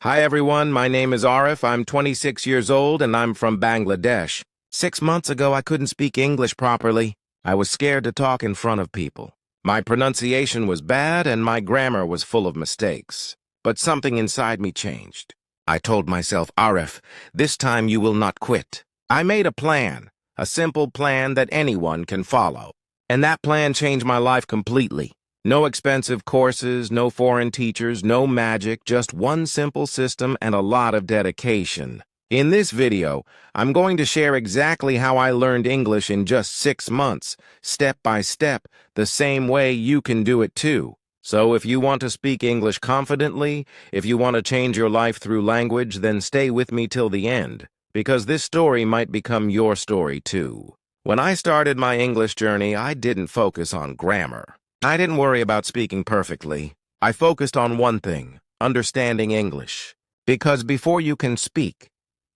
Hi everyone, my name is Arif. I'm 26 years old and I'm from Bangladesh. 6 months ago, I couldn't speak English properly. I was scared to talk in front of people. My pronunciation was bad and my grammar was full of mistakes. But something inside me changed. I told myself, Arif, this time you will not quit. I made a plan, a simple plan that anyone can follow. And that plan changed my life completely. No expensive courses, no foreign teachers, no magic, just one simple system and a lot of dedication. In this video, I'm going to share exactly how I learned English in just 6 months, step by step, the same way you can do it too. So if you want to speak English confidently, if you want to change your life through language, then stay with me till the end, because this story might become your story too. When I started my English journey, I didn't focus on grammar. I didn't worry about speaking perfectly. I focused on one thing, understanding English. Because before you can speak,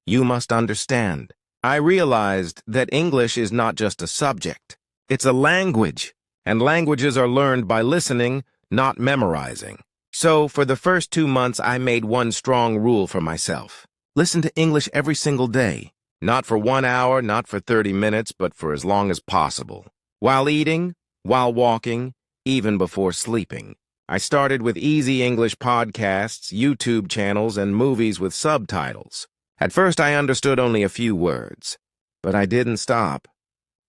you must understand. I realized that English is not just a subject. It's a language, and languages are learned by listening, not memorizing. So, for the first 2 months, I made one strong rule for myself. Listen to English every single day. Not for 1 hour, not for 30 minutes, but for as long as possible. While eating, while walking, even before sleeping. I started with easy English podcasts, YouTube channels, and movies with subtitles. At first, I understood only a few words, but I didn't stop.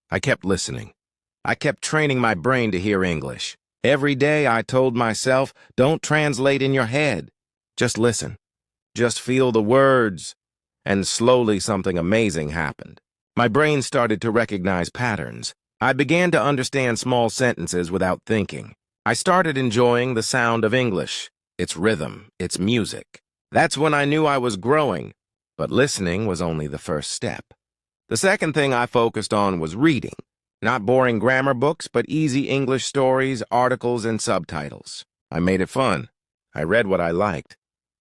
I kept listening. I kept training my brain to hear English. Every day, I told myself, don't translate in your head. Just listen. Just feel the words. And slowly, something amazing happened. My brain started to recognize patterns. I began to understand small sentences without thinking. I started enjoying the sound of English, its rhythm, its music. That's when I knew I was growing, but listening was only the first step. The second thing I focused on was reading. Not boring grammar books, but easy English stories, articles, and subtitles. I made it fun. I read what I liked.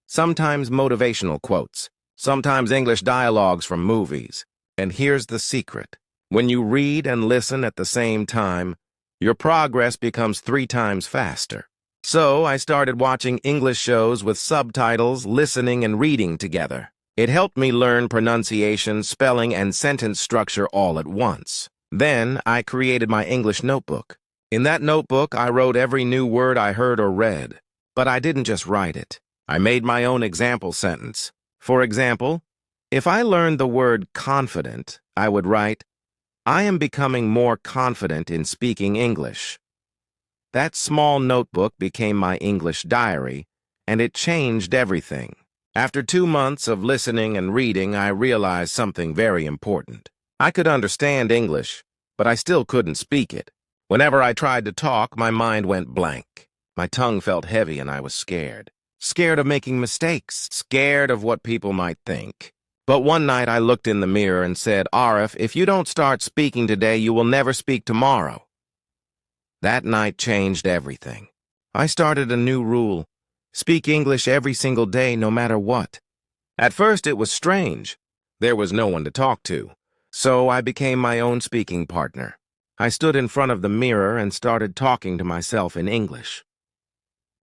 Sometimes motivational quotes, sometimes English dialogues from movies. And here's the secret. When you read and listen at the same time, your progress becomes 3 times faster. So I started watching English shows with subtitles, listening and reading together. It helped me learn pronunciation, spelling, and sentence structure all at once. Then I created my English notebook. In that notebook, I wrote every new word I heard or read. But I didn't just write it. I made my own example sentence. For example, if I learned the word confident, I would write, I am becoming more confident in speaking English. That small notebook became my English diary, and it changed everything. After 2 months of listening and reading, I realized something very important. I could understand English, but I still couldn't speak it. Whenever I tried to talk, my mind went blank. My tongue felt heavy and I was scared. Scared of making mistakes, scared of what people might think. But one night I looked in the mirror and said, Arif, if you don't start speaking today, you will never speak tomorrow. That night changed everything. I started a new rule. Speak English every single day, no matter what. At first it was strange. There was no one to talk to. So I became my own speaking partner. I stood in front of the mirror and started talking to myself in English.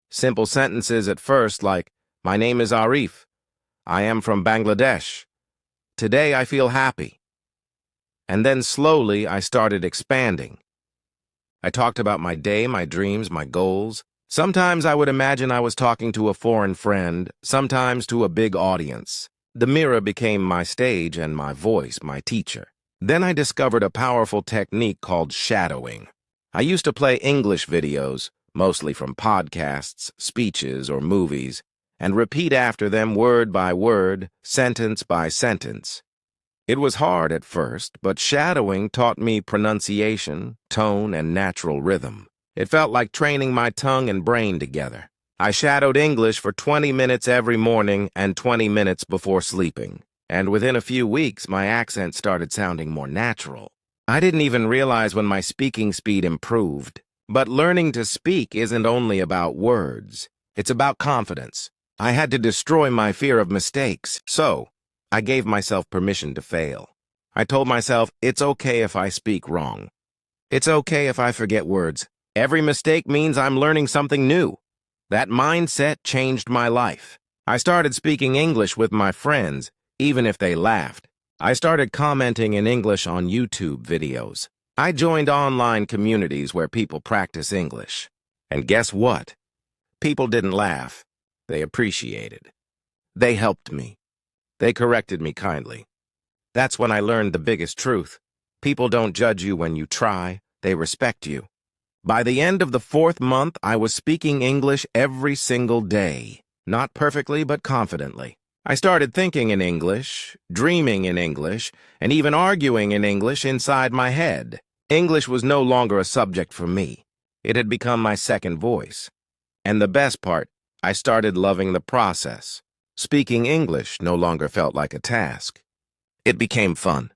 Simple sentences at first like, my name is Arif. I am from Bangladesh. Today I feel happy. And then slowly I started expanding. I talked about my day, my dreams, my goals. Sometimes I would imagine I was talking to a foreign friend, sometimes to a big audience. The mirror became my stage and my voice, my teacher. Then I discovered a powerful technique called shadowing. I used to play English videos, mostly from podcasts, speeches, or movies, and repeat after them word by word, sentence by sentence. It was hard at first, but shadowing taught me pronunciation, tone, and natural rhythm. It felt like training my tongue and brain together. I shadowed English for 20 minutes every morning and 20 minutes before sleeping. And within a few weeks, my accent started sounding more natural. I didn't even realize when my speaking speed improved. But learning to speak isn't only about words. It's about confidence. I had to destroy my fear of mistakes, so I gave myself permission to fail. I told myself, it's okay if I speak wrong. It's okay if I forget words. Every mistake means I'm learning something new. That mindset changed my life. I started speaking English with my friends, even if they laughed. I started commenting in English on YouTube videos. I joined online communities where people practice English. And guess what? People didn't laugh. They appreciated. They helped me. They corrected me kindly. That's when I learned the biggest truth. People don't judge you when you try. They respect you. By the end of the 4th month, I was speaking English every single day. Not perfectly, but confidently. I started thinking in English, dreaming in English, and even arguing in English inside my head. English was no longer a subject for me. It had become my second voice. And the best part, I started loving the process. Speaking English no longer felt like a task. It became fun.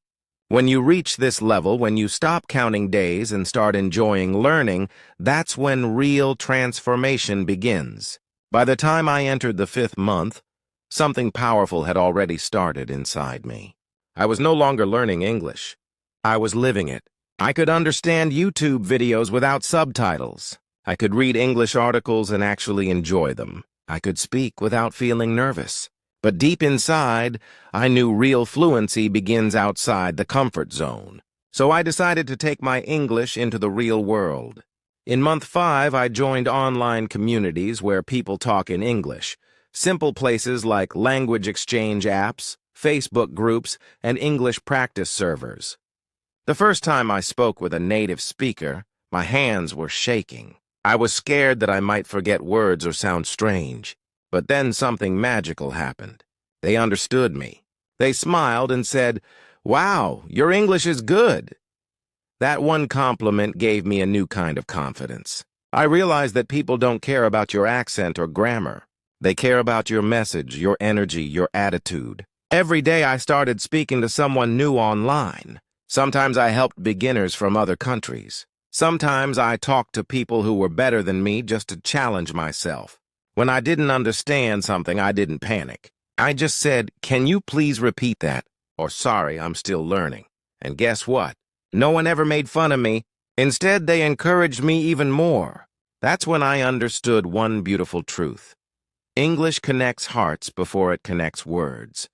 When you reach this level, when you stop counting days and start enjoying learning, that's when real transformation begins. By the time I entered the 5th month, something powerful had already started inside me. I was no longer learning English. I was living it. I could understand YouTube videos without subtitles. I could read English articles and actually enjoy them. I could speak without feeling nervous. But deep inside, I knew real fluency begins outside the comfort zone. So I decided to take my English into the real world. In month 5, I joined online communities where people talk in English. Simple places like language exchange apps, Facebook groups, and English practice servers. The first time I spoke with a native speaker, my hands were shaking. I was scared that I might forget words or sound strange. But then something magical happened. They understood me. They smiled and said, "Wow, your English is good." That one compliment gave me a new kind of confidence. I realized that people don't care about your accent or grammar. They care about your message, your energy, your attitude. Every day I started speaking to someone new online. Sometimes I helped beginners from other countries. Sometimes I talked to people who were better than me just to challenge myself. When I didn't understand something, I didn't panic. I just said, "Can you please repeat that?" Or, "Sorry, I'm still learning." And guess what? No one ever made fun of me. Instead, they encouraged me even more. That's when I understood one beautiful truth. English connects hearts before it connects words.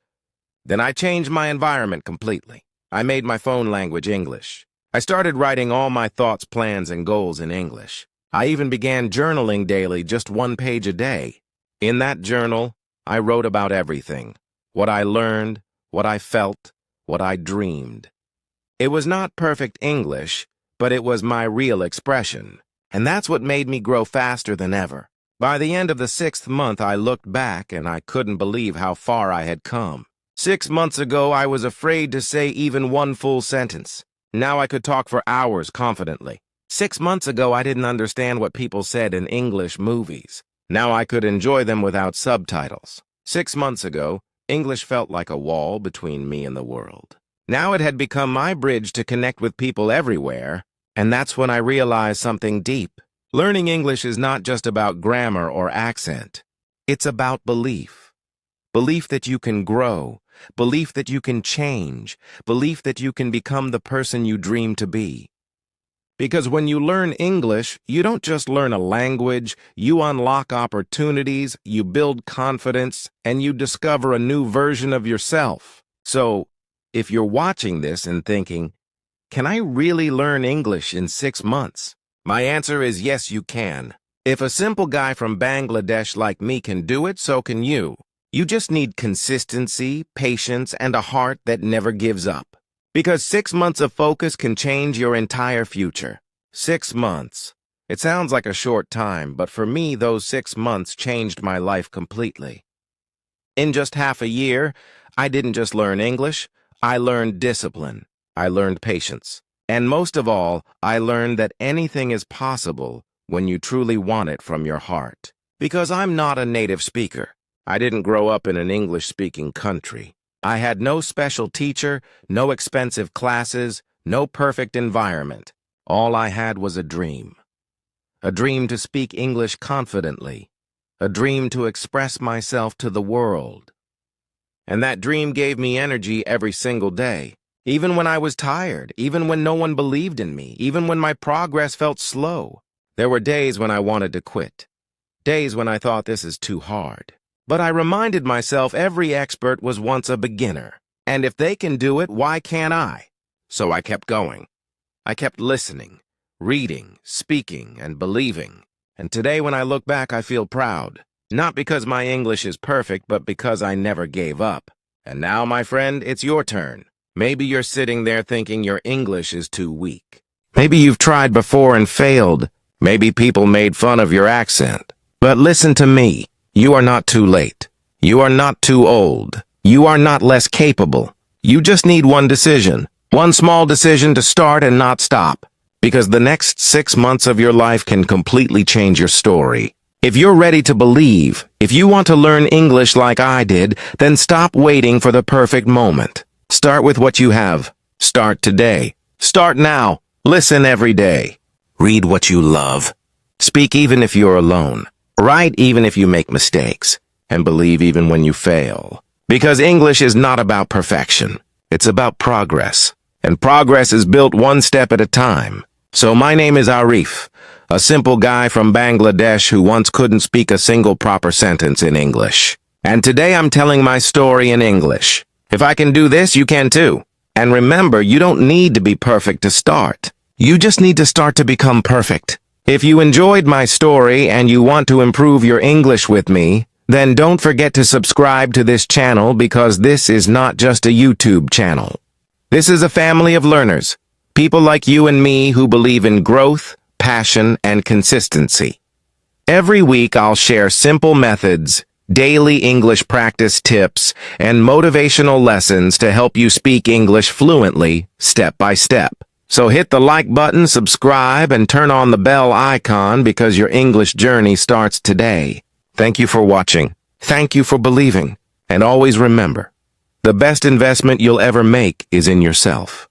Then I changed my environment completely. I made my phone language English. I started writing all my thoughts, plans, and goals in English. I even began journaling daily, just 1 page a day. In that journal, I wrote about everything. What I learned, what I felt, what I dreamed. It was not perfect English, but it was my real expression. And that's what made me grow faster than ever. By the end of the 6th month, I looked back and I couldn't believe how far I had come. 6 months ago, I was afraid to say even one full sentence. Now I could talk for hours confidently. 6 months ago, I didn't understand what people said in English movies. Now I could enjoy them without subtitles. 6 months ago, English felt like a wall between me and the world. Now it had become my bridge to connect with people everywhere, and that's when I realized something deep. Learning English is not just about grammar or accent. It's about belief. Belief that you can grow, belief that you can change, belief that you can become the person you dream to be. Because when you learn English, you don't just learn a language, you unlock opportunities, you build confidence, and you discover a new version of yourself. So, if you're watching this and thinking, "Can I really learn English in 6 months?" My answer is yes, you can. If a simple guy from Bangladesh like me can do it, so can you. You just need consistency, patience, and a heart that never gives up. Because 6 months of focus can change your entire future. 6 months. It sounds like a short time, but for me, those 6 months changed my life completely. In just half a year, I didn't just learn English, I learned discipline. I learned patience. And most of all, I learned that anything is possible when you truly want it from your heart. Because I'm not a native speaker. I didn't grow up in an English-speaking country. I had no special teacher, no expensive classes, no perfect environment. All I had was a dream. A dream to speak English confidently. A dream to express myself to the world. And that dream gave me energy every single day. Even when I was tired, even when no one believed in me, even when my progress felt slow. There were days when I wanted to quit. Days when I thought this is too hard. But I reminded myself every expert was once a beginner. And if they can do it, why can't I? So I kept going. I kept listening, reading, speaking, and believing. And today when I look back, I feel proud. Not because my English is perfect, but because I never gave up. And now, my friend, it's your turn. Maybe you're sitting there thinking your English is too weak. Maybe you've tried before and failed. Maybe people made fun of your accent. But listen to me. You are not too late. You are not too old. You are not less capable. You just need one decision. One small decision to start and not stop. Because the next 6 months of your life can completely change your story. If you're ready to believe, if you want to learn English like I did, then stop waiting for the perfect moment. Start with what you have. Start today. Start now. Listen every day. Read what you love. Speak even if you're alone. Write even if you make mistakes. And believe even when you fail. Because English is not about perfection. It's about progress. And progress is built one step at a time. So my name is Arif, a simple guy from Bangladesh who once couldn't speak a single proper sentence in English. And today I'm telling my story in English. If I can do this, you can too. And remember, you don't need to be perfect to start. You just need to start to become perfect. If you enjoyed my story and you want to improve your English with me, then don't forget to subscribe to this channel because this is not just a YouTube channel. This is a family of learners, people like you and me who believe in growth, passion, and consistency. Every week I'll share simple methods, daily English practice tips, and motivational lessons to help you speak English fluently, step by step. So hit the like button, subscribe, and turn on the bell icon because your English journey starts today. Thank you for watching. Thank you for believing. And always remember, the best investment you'll ever make is in yourself.